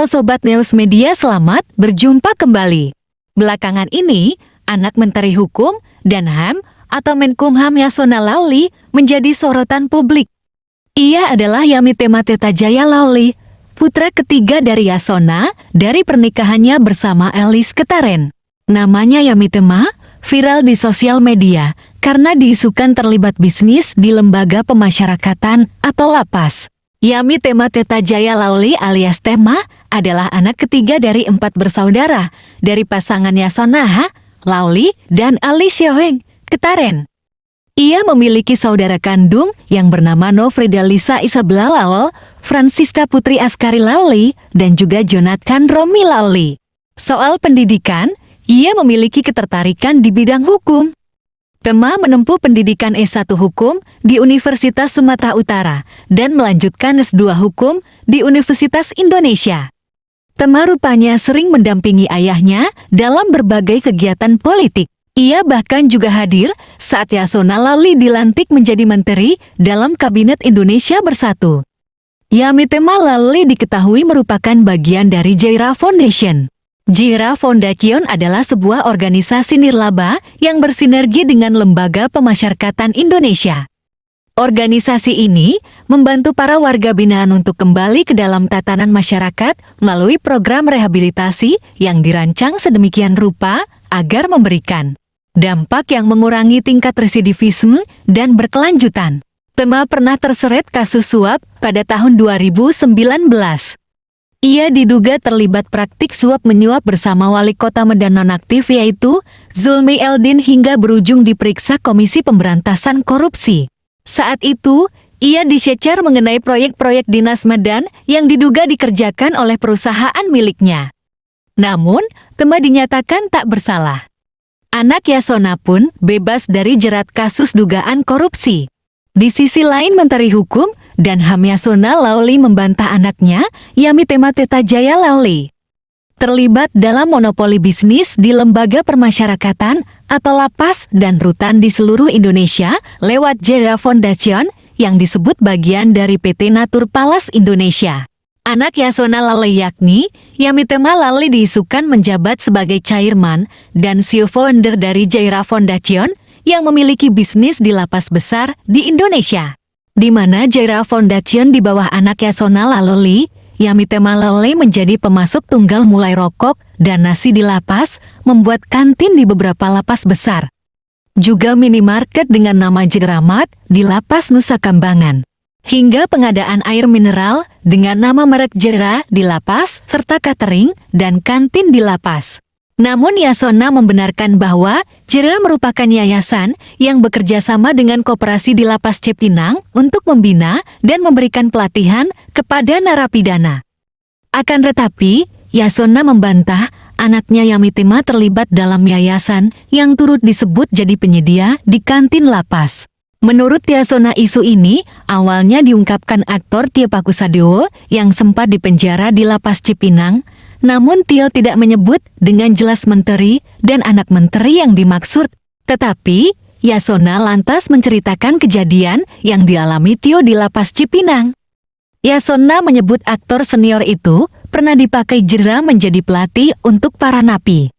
Sobat News Media, selamat berjumpa kembali. Belakangan ini, anak Menteri Hukum dan HAM atau Menkumham Yasona Lawli menjadi sorotan publik. Ia adalah Yamitema Tirtajaya Lawli, putra ketiga dari Yasona dari pernikahannya bersama Elis Ketaren. Namanya Yamitema viral di sosial media karena diisukan terlibat bisnis di lembaga pemasyarakatan atau lapas. Yamitema Tirtajaya Lawli alias Tema adalah anak ketiga dari 4 bersaudara dari pasangan Yasona Lawli dan Alicia Ketaren. Ia memiliki saudara kandung yang bernama Nofrida Lisa Isabella Lawli, Francisca Putri Askari Lawli, dan juga Jonathan Romi Lawli. Soal pendidikan, ia memiliki ketertarikan di bidang hukum. Tema menempuh pendidikan S1 Hukum di Universitas Sumatera Utara dan melanjutkan S2 Hukum di Universitas Indonesia. Tema rupanya sering mendampingi ayahnya dalam berbagai kegiatan politik. Ia bahkan juga hadir saat Yasona Lawli dilantik menjadi menteri dalam Kabinet Indonesia Bersatu. Yamitema Lawli diketahui merupakan bagian dari Jaira Foundation. Jaira Foundation adalah sebuah organisasi nirlaba yang bersinergi dengan Lembaga Pemasyarakatan Indonesia. Organisasi ini membantu para warga binaan untuk kembali ke dalam tatanan masyarakat melalui program rehabilitasi yang dirancang sedemikian rupa agar memberikan dampak yang mengurangi tingkat residivisme dan berkelanjutan. Tema pernah terseret kasus suap pada tahun 2019. Ia diduga terlibat praktik suap menyuap bersama wali kota Medan nonaktif yaitu Zulmi Eldin hingga berujung diperiksa Komisi Pemberantasan Korupsi. Saat itu, ia dicecar mengenai proyek-proyek Dinas Medan yang diduga dikerjakan oleh perusahaan miliknya. Namun, Tema dinyatakan tak bersalah. Anak Yasona pun bebas dari jerat kasus dugaan korupsi. Di sisi lain, Menteri Hukum dan HAM Yasona Lawli membantah anaknya, Yamitema Tirtajaya Lawli, terlibat dalam monopoli bisnis di lembaga permasyarakatan atau lapas dan rutan di seluruh Indonesia lewat Jaira Foundation yang disebut bagian dari PT Natur Palas Indonesia. Anak Yasona Lawli yakni Yamitema Lawli diisukan menjabat sebagai chairman dan CEO founder dari Jaira Foundation yang memiliki bisnis di lapas besar di Indonesia, di mana Jaira Foundation di bawah anak Yasona Lawli. Yamitema Lawli menjadi pemasok tunggal mulai rokok dan nasi di lapas, membuat kantin di beberapa lapas besar. Juga minimarket dengan nama Jeramat di lapas Nusa Kambangan. Hingga pengadaan air mineral dengan nama merek Jera di lapas, serta catering dan kantin di lapas. Namun Yasona membenarkan bahwa Jera merupakan yayasan yang bekerja sama dengan koperasi di Lapas Cipinang untuk membina dan memberikan pelatihan kepada narapidana. Akan tetapi, Yasona membantah anaknya Yamitema terlibat dalam yayasan yang turut disebut jadi penyedia di kantin lapas. Menurut Yasona, isu ini awalnya diungkapkan aktor Tio Pakusadewo yang sempat dipenjara di Lapas Cipinang. Namun Tio tidak menyebut dengan jelas menteri dan anak menteri yang dimaksud. Tetapi, Yasona lantas menceritakan kejadian yang dialami Tio di Lapas Cipinang. Yasona menyebut aktor senior itu pernah dipakai Jera menjadi pelatih untuk para napi.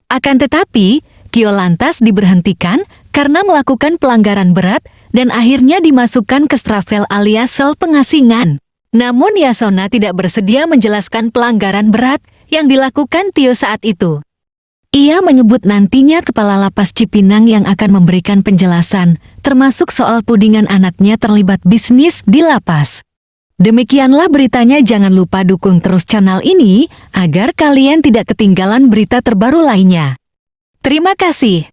Akan tetapi, Tio lantas diberhentikan karena melakukan pelanggaran berat dan akhirnya dimasukkan ke Strafel alias sel pengasingan. Namun Yasona tidak bersedia menjelaskan pelanggaran berat yang dilakukan Tio saat itu. Ia menyebut nantinya Kepala Lapas Cipinang yang akan memberikan penjelasan, termasuk soal tudingan anaknya terlibat bisnis di lapas. Demikianlah beritanya, jangan lupa dukung terus channel ini, agar kalian tidak ketinggalan berita terbaru lainnya. Terima kasih.